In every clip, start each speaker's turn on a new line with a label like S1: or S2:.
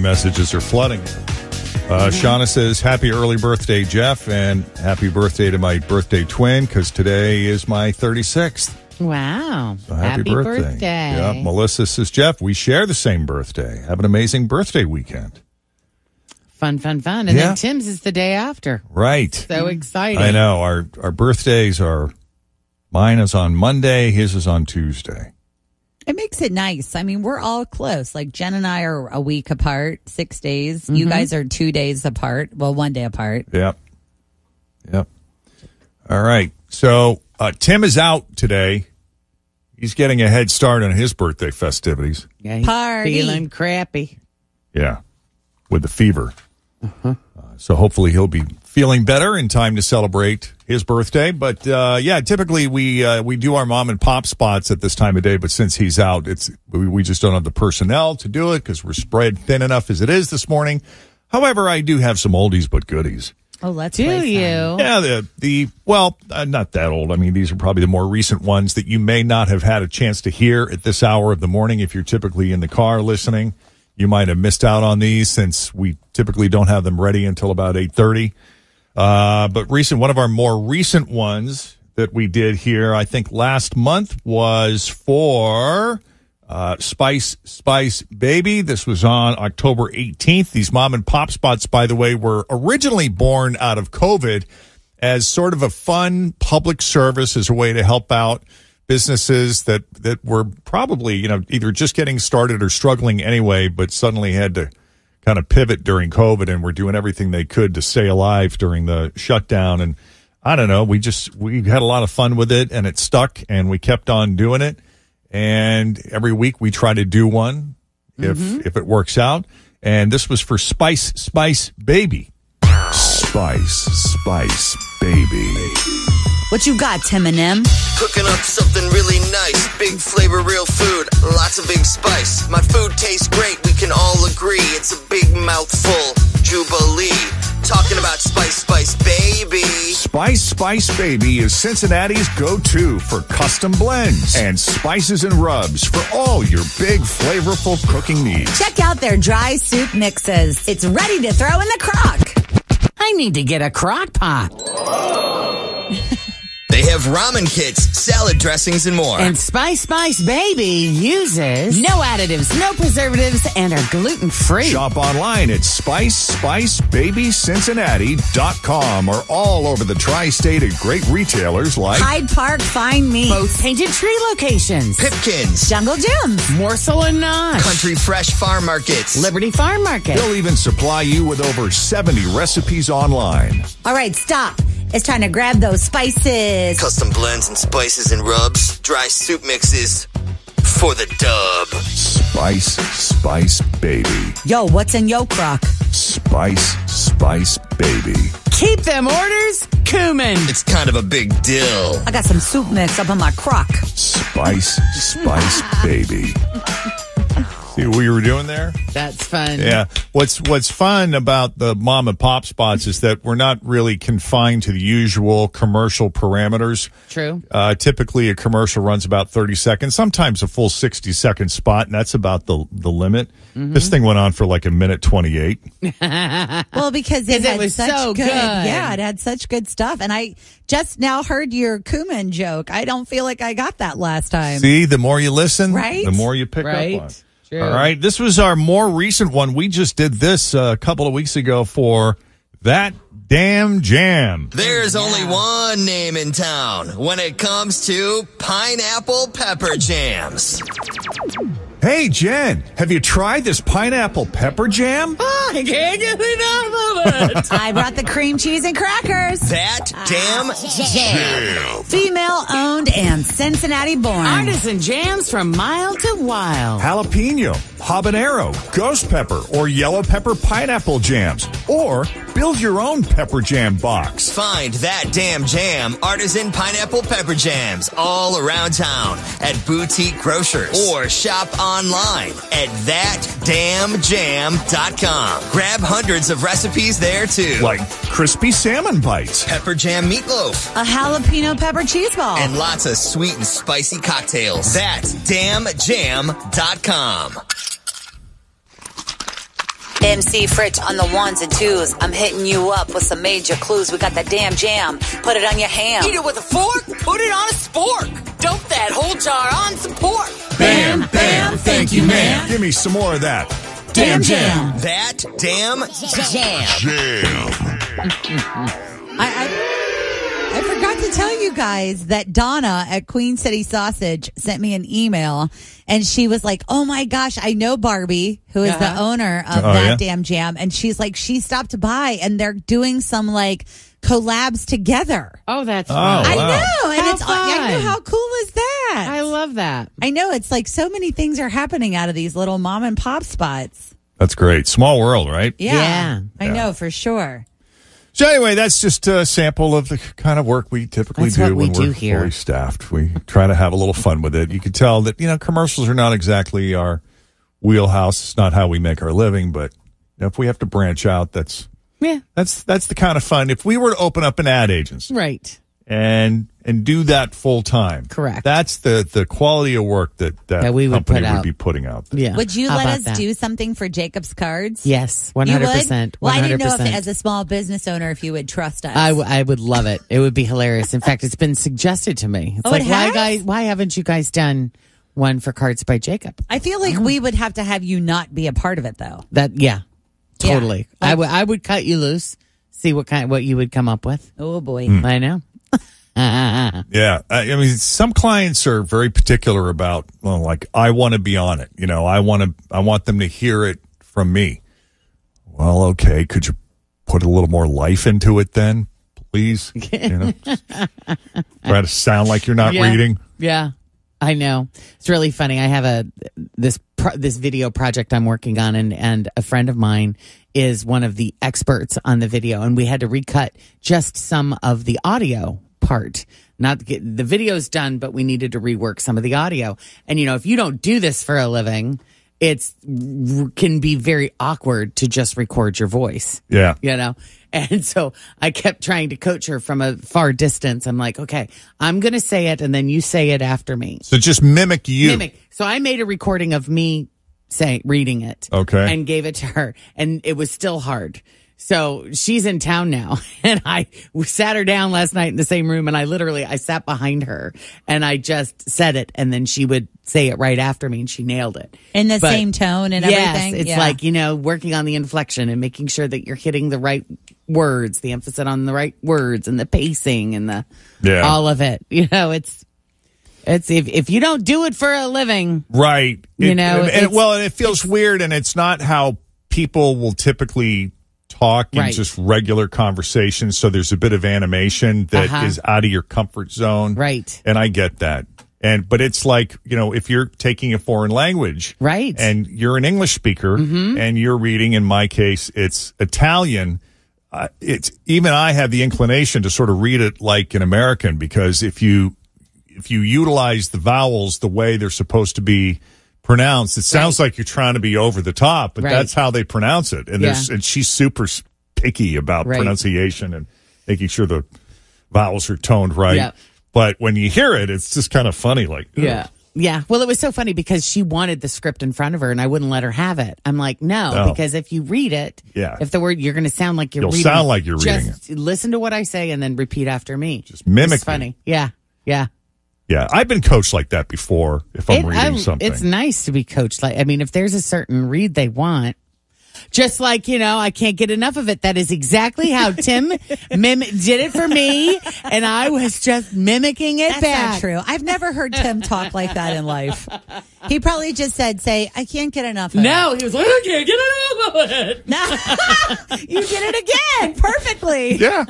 S1: messages are flooding. Shauna says, happy early birthday, Jeff, and happy birthday to my birthday twin, because today is my 36th.
S2: Wow.
S1: So happy birthday. Yeah, Melissa says, Jeff, we share the same birthday. Have an amazing birthday weekend.
S2: Fun. And then Tim's is the day after.
S1: Right.
S2: So exciting.
S1: I know. Our birthdays are, mine is on Monday, his is on Tuesday.
S3: It makes it nice. I mean, we're all close. Like Jen and I are a week apart, 6 days. You guys are 2 days apart. Well, 1 day apart.
S1: Yep. All right. So Tim is out today. He's getting a head start on his birthday festivities.
S2: Yeah, he's
S3: Party.
S2: feeling crappy.
S1: Yeah, with the fever. So hopefully he'll be feeling better in time to celebrate his birthday. But typically we do our mom and pop spots at this time of day. But since he's out, we just don't have the personnel to do it because we're spread thin enough as it is this morning. However, I do have some oldies but goodies.
S3: Oh, let's
S2: Do
S3: play
S2: you?
S1: Yeah, not that old. I mean, these are probably the more recent ones that you may not have had a chance to hear at this hour of the morning. If you're typically in the car listening, you might have missed out on these since we typically don't have them ready until about 8:30. But one of our more recent ones that we did here, I think last month, was for Spice Baby. This was on October 18th. These mom and pop spots, by the way, were originally born out of COVID as sort of a fun public service, as a way to help out businesses that were probably, either just getting started or struggling anyway, but suddenly had to kind of pivot during COVID and were doing everything they could to stay alive during the shutdown. And I don't know, we had a lot of fun with it, and it stuck, and we kept on doing it. And every week we try to do one if it works out. And this was for Spice Baby. Spice Baby.
S3: What you got, Tim and M?
S4: Cooking up something really nice. Big flavor, real food, lots of big spice. My food tastes great, we can all agree. It's a big mouthful, Jubilee. Talking about Spice Baby.
S1: Spice Baby is Cincinnati's go-to for custom blends and spices and rubs for all your big, flavorful cooking needs.
S3: Check out their dry soup mixes. It's ready to throw in the crock.
S2: I need to get a crock pot.
S4: They have ramen kits, salad dressings, and more.
S2: And Spice Baby uses no additives, no preservatives, and are gluten-free.
S1: Shop online at SpiceBabyCincinnati.com or all over the tri-state at great retailers like
S3: Hyde Park Fine Meats,
S2: both Painted Tree locations,
S4: Pipkins,
S3: Jungle Gyms,
S2: Morsel and Nosh,
S4: Country Fresh Farm Markets,
S2: Liberty Farm Market.
S1: They'll even supply you with over 70 recipes online.
S3: All right, stop. It's time to grab those spices.
S4: Custom blends and spices and rubs, dry soup mixes for the dub.
S1: Spice Baby.
S3: Yo, what's in yo crock?
S1: Spice Baby.
S2: Keep them orders coming.
S4: It's kind of a big deal.
S3: I got some soup mix up in my crock.
S1: Spice Baby. See what you were doing there?
S2: That's fun.
S1: Yeah. What's fun about the mom and pop spots is that we're not really confined to the usual commercial parameters.
S2: True.
S3: Typically,
S1: a commercial runs about 30 seconds, sometimes a full 60-second spot, and that's about the limit. Mm-hmm. This thing went on for like a minute 28.
S3: Well, because it
S2: was
S3: such
S2: so good.
S3: Yeah, it had such good stuff. And I just now heard your cumin joke. I don't feel like I got that last time.
S1: See, the more you listen,
S3: right?
S1: The more you pick up on.
S2: True.
S1: All right, this was our more recent one. We just did this a couple of weeks ago for That Damn Jam.
S4: There's only one name in town when it comes to pineapple pepper jams.
S1: Hey, Jen, have you tried this pineapple pepper jam?
S2: I can't get enough of it.
S3: I brought the cream cheese and crackers.
S4: That damn jam.
S3: Female owned and Cincinnati born.
S2: Artisan jams from mile to wild.
S1: Jalapeno, habanero, ghost pepper, or yellow pepper pineapple jams. Or build your own pepper jam box.
S4: Find That Damn Jam artisan pineapple pepper jams all around town at boutique grocers or shop online at thatdamnjam.com. Grab hundreds of recipes there too.
S1: Like crispy salmon bites,
S4: pepper jam meatloaf,
S3: a jalapeno pepper cheese ball,
S4: and lots of sweet and spicy cocktails. That'sdamnjam.com.
S5: MC Fritch on the ones and twos. I'm hitting you up with some major clues. We got that damn jam. Put it on your ham.
S6: Eat it with a fork. Put it on a spork. Dump that whole jar on some pork.
S1: Bam, bam, thank you, ma'am. Give me some more of that.
S3: Damn jam.
S4: That damn
S3: I forgot to tell you guys that Donna at Queen City Sausage sent me an email, and she was like, oh my gosh, I know Barbie, who is the owner of That Damn Jam. And she's like, she stopped by and they're doing some like collabs together.
S7: Oh, that's fun.
S3: I know. And
S7: How
S3: it's I know,
S7: fun.
S3: how cool is that?
S7: I love that.
S3: I know. It's like so many things are happening out of these little mom and pop spots.
S1: That's great. Small world, right?
S3: Yeah. I know for sure.
S1: So anyway, that's just a sample of the kind of work we typically
S7: That's
S1: do
S7: what we
S1: when
S7: do
S1: we're
S7: here.
S1: fully staffed. We try to have a little fun with it. You can tell that, commercials are not exactly our wheelhouse. It's not how we make our living, but if we have to branch out, that's the kind of fun. If we were to open up an ad agency
S7: Right.
S1: and do that full time,
S7: Correct.
S1: That's the quality of work that
S7: we would
S1: company
S7: put
S1: would
S7: out.
S1: be putting out there.
S7: Yeah.
S3: Would you
S7: How
S3: let
S7: about
S3: us
S7: that?
S3: do something for Jacob's Cards?
S7: Yes, 100%.
S3: You would? Well, I didn't know if,
S7: 100%.
S3: as a small business owner, if you would trust us.
S7: I would love it. It would be hilarious. In fact, it's been suggested to me. It's
S3: Oh,
S7: like,
S3: it
S7: why,
S3: has?
S7: guys? Why haven't you guys done one for Cards by Jacob?
S3: I feel like we would have to have you not be a part of it, though.
S7: Totally.
S3: Yeah.
S7: I would cut you loose. See what you would come up with.
S3: Oh boy.
S7: I know.
S1: Yeah. I mean, some clients are very particular about, I want to be on it. I want them to hear it from me. Well, okay. Could you put a little more life into it then, please? Just try to sound like you're not reading.
S7: Yeah. I know. It's really funny. I have this video project I'm working on, and a friend of mine is one of the experts on the video, and we had to recut just some of the audio part. Not to get the video's done, but we needed to rework some of the audio. And if you don't do this for a living, can be very awkward to just record your voice.
S1: Yeah.
S7: And so I kept trying to coach her from a far distance. I'm like, okay, I'm going to say it and then you say it after me.
S1: So just mimic you.
S7: So I made a recording of me reading it.
S1: Okay.
S7: And gave it to her, and it was still hard. So she's in town now, and I sat her down last night in the same room, and I sat behind her and I just said it, and then she would say it right after me, and she nailed it.
S3: In the same tone and everything?
S7: It's like, working on the inflection and making sure that you're hitting the right words, the emphasis on the right words and the pacing and all of it. It's if you don't do it for a living.
S1: Right. It feels
S7: it's
S1: weird, and it's not how people will typically talk in just regular conversations. So there's a bit of animation that is out of your comfort zone.
S7: Right.
S1: And I get that. But it's like, if you're taking a foreign language.
S7: Right.
S1: And you're an English speaker and you're reading, in my case, it's Italian. Even I have the inclination to sort of read it like an American, because if you utilize the vowels the way they're supposed to be pronounced, it sounds like you're trying to be over the top, but that's how they pronounce it. And and she's super picky about pronunciation and making sure the vowels are toned right.
S7: Yeah.
S1: But when you hear it, it's just kind of funny. Like, ugh.
S7: Yeah. Well, it was so funny because she wanted the script in front of her and I wouldn't let her have it. I'm like, no. Because if you read it, if the word, you're going to sound like you're reading.
S1: You'll sound like you're reading it.
S7: Just listen to what I say and then repeat after me.
S1: Just mimic
S7: It's funny. Yeah. Yeah.
S1: Yeah, I've been coached like that before if I'm reading something.
S7: It's nice to be coached. If there's a certain read they want, just like, I can't get enough of it. That is exactly how Tim did it for me, and I was just mimicking it
S3: That's
S7: back.
S3: not true. I've never heard Tim talk like that in life. He probably just say, I can't get enough of it.
S7: No, he was like, I can't get enough of it.
S3: No, you did it again perfectly.
S1: Yeah.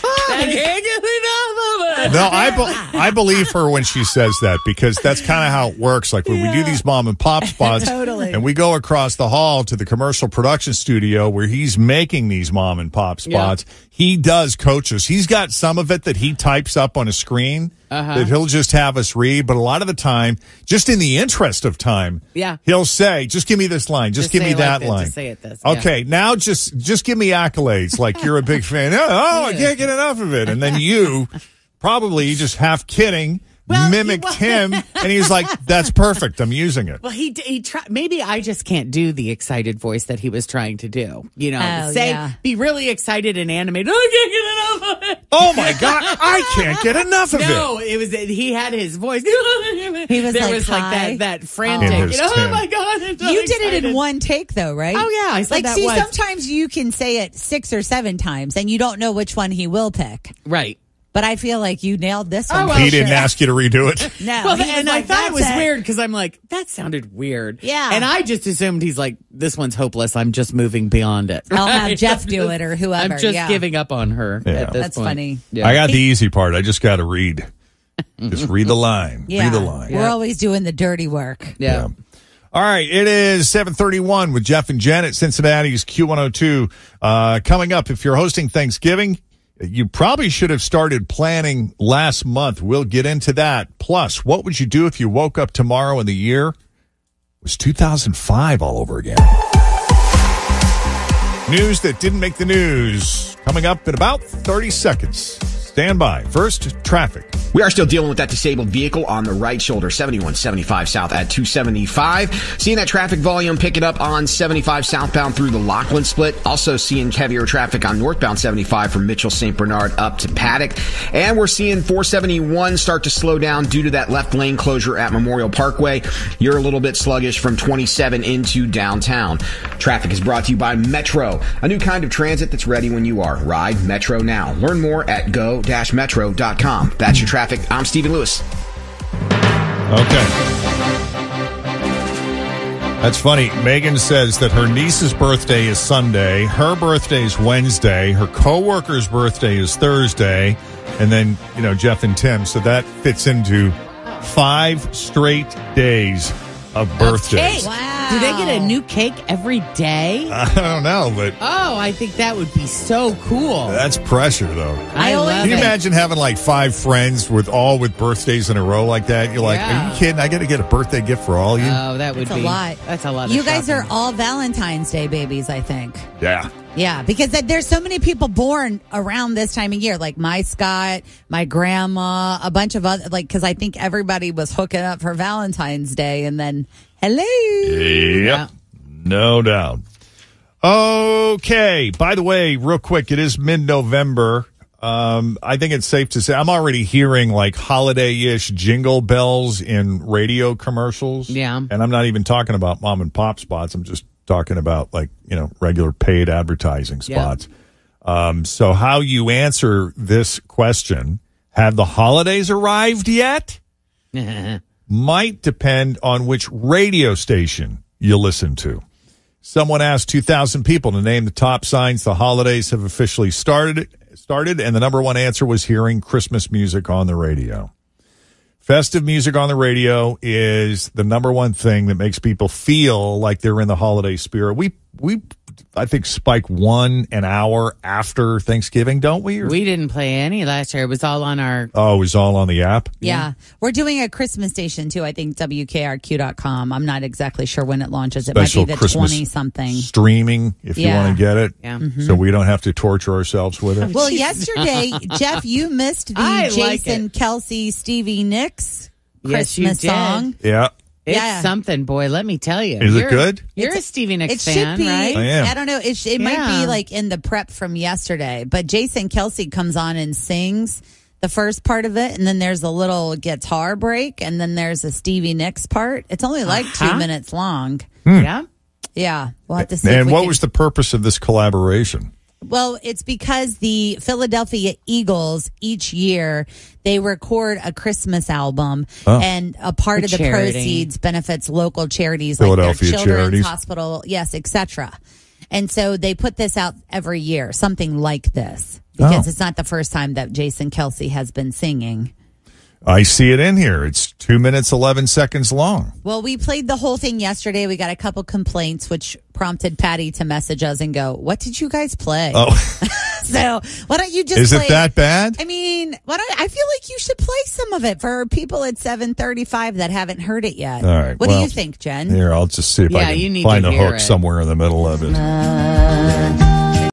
S7: I can't get enough of it.
S1: No, I believe her when she says that, because that's kind of how it works. Like when we do these mom and pop spots,
S3: Totally.
S1: and we go across the hall to the commercial production studio where he's making these mom and pop spots, he does coach us. He's got some of it that he types up on a screen that he'll just have us read. But a lot of the time, just in the interest of time, he'll say, just give me this line. Just give me that line.
S7: Just say it this.
S1: Okay, now just give me accolades like you're a big fan. Oh, I can't get enough of it. And then you probably just half kidding, mimicked him, and he's like, "That's perfect. I'm using it."
S7: Well, he tried. Maybe I just can't do the excited voice that he was trying to do. You know, be really excited and animated. I can't get enough of it.
S1: Oh my God, I can't get enough of it.
S7: No, it was he had his voice.
S3: He was
S7: like that frantic. Oh my God!
S3: You did it in one take, though, right?
S7: Oh yeah, I said that once.
S3: Sometimes you can say it 6 or 7 times, and you don't know which one he will pick.
S7: Right.
S3: But I feel like you nailed this one.
S1: He didn't ask you to redo it.
S3: No.
S7: Well, and I thought it was weird because I'm like, that sounded weird.
S3: Yeah.
S7: And I just assumed he's like, this one's hopeless. I'm just moving beyond it.
S3: I'll have Jeff do it or whoever.
S7: I'm just giving up on her at this
S3: That's
S7: point.
S3: funny.
S7: Yeah.
S1: I got the easy part. I just got to read. Just read the line.
S3: Yeah.
S1: Read the line.
S3: We're always doing the dirty work.
S7: Yeah.
S1: All right, it is 7:31 with Jeff and Jen at Cincinnati's Q102. Coming up, if you're hosting Thanksgiving, you probably should have started planning last month. We'll get into that. Plus, what would you do if you woke up tomorrow and the year was 2005 all over again? News that didn't make the news. Coming up in about 30 seconds. Stand by. First, traffic.
S8: We are still dealing with that disabled vehicle on the right shoulder, 7175 south at 275. Seeing that traffic volume picking up on 75 southbound through the Lockland split. Also seeing heavier traffic on northbound 75 from Mitchell St. Bernard up to Paddock. And we're seeing 471 start to slow down due to that left lane closure at Memorial Parkway. You're a little bit sluggish from 27 into downtown. Traffic is brought to you by Metro, a new kind of transit that's ready when you are. Ride Metro now. Learn more at go-metro.com. That's your traffic. I'm Stephen Lewis.
S1: Okay. That's funny. Megan says that her niece's birthday is Sunday. Her birthday is Wednesday. Her coworker's birthday is Thursday. And then, Jeff and Tim. So that fits into 5 straight days of birthdays.
S3: Wow.
S7: Do they get a new cake every day?
S1: I don't know, but...
S7: Oh, I think that would be so cool.
S1: That's pressure, though.
S7: I love
S1: Can you
S7: it.
S1: imagine having like 5 friends with birthdays in a row like that? You're like, are you kidding? I got to get a birthday gift for all of you?
S7: Oh, that would
S3: That's
S7: be
S3: a lot.
S7: That's a lot of
S3: You guys
S7: shopping.
S3: are all Valentine's Day babies, I think.
S1: Yeah.
S3: Yeah, because there's so many people born around this time of year, like my Scott, my grandma, a bunch of other, because I think everybody was hooking up for Valentine's Day, and then, hello.
S1: Yep. No doubt. Okay. By the way, real quick, it is mid-November. I think it's safe to say I'm already hearing like holiday-ish jingle bells in radio commercials.
S7: Yeah.
S1: And I'm not even talking about mom and pop spots. I'm just talking about regular paid advertising spots. So how you answer this question, have the holidays arrived yet? Might depend on which radio station you listen to. Someone asked 2,000 people to name the top signs the holidays have officially started, and the number one answer was hearing Christmas music on the radio. Festive music on the radio is the number one thing that makes people feel like they're in the holiday spirit. We I think, spike 1 hour after Thanksgiving, don't we?
S7: We didn't play any last year. It was all on our...
S1: Oh, it was all on the app?
S3: Yeah. We're doing a Christmas station, too. I think WKRQ.com. I'm not exactly sure when it launches. It
S1: Special
S3: might be the
S1: Christmas
S3: 20-something.
S1: Streaming, if you want to get it.
S7: Yeah.
S1: So we don't have to torture ourselves with it.
S3: Well, yesterday, Jeff, you missed the Jason Kelsey, Stevie Nicks Christmas song.
S1: Yeah.
S7: It's something, boy. Let me tell you.
S1: Is it good?
S7: You're a Stevie Nicks
S3: It
S7: fan,
S3: should be.
S7: right?
S1: I am.
S3: I don't know. It might be like in the prep from yesterday. But Jason Kelsey comes on and sings the first part of it, and then there's a little guitar break, and then there's a Stevie Nicks part. It's only like 2 minutes long.
S7: Yeah.
S3: Yeah, we'll have to see.
S1: And what was the purpose of this collaboration?
S3: Well, it's because the Philadelphia Eagles each year they record a Christmas album, and a part of the proceeds benefits local charities like their children's hospital, etc. And so they put this out every year, something like this, because it's not the first time that Jason Kelsey has been singing.
S1: I see it in here. It's 2 minutes, 11 seconds long.
S3: Well, we played the whole thing yesterday. We got a couple complaints, which prompted Patty to message us and go, "What did you guys play?"
S1: Oh.
S3: So why don't you just
S1: Is
S3: play
S1: it that bad?
S3: I mean, I feel like you should play some of it for people at 7:35 that haven't heard it yet.
S1: All right.
S3: What do you think, Jen?
S1: Here, I'll just see if I can find a hook somewhere in the middle of it.